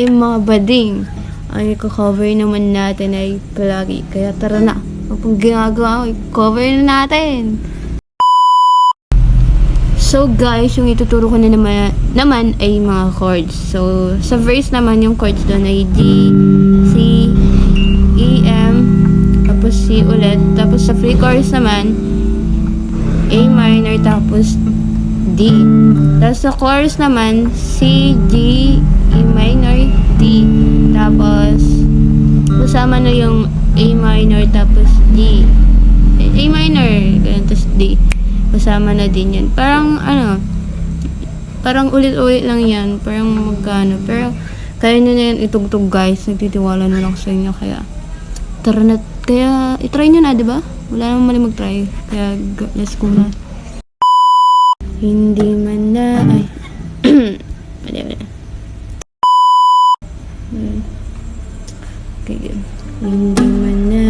ay mga bading. Ang i-cover naman natin ay palagi. Kaya tara na. Kapag ginagawa ko, cover na natin. So guys, yung ituturo ko na naman ay mga chords. So sa verse naman yung chords doon ay D, C, E, M, tapos C ulit. Tapos sa free chorus naman, A minor, tapos D. Tapos sa chorus naman, C, G, E minor, D. Tapos kasama na yung A minor, tapos D. A minor, ganun, tapos D. Kasama na din yan. Parang parang ulit-ulit lang yan. Parang magkano. Pero kaya nyo na yan itugtog guys. Nagtitiwala na lang sa inyo. Kaya tara na. Kaya itry nyo na, diba? Wala naman mali mag-try. Kaya let's go na. Hindi man na ay mali. Okay, good. Hindi man na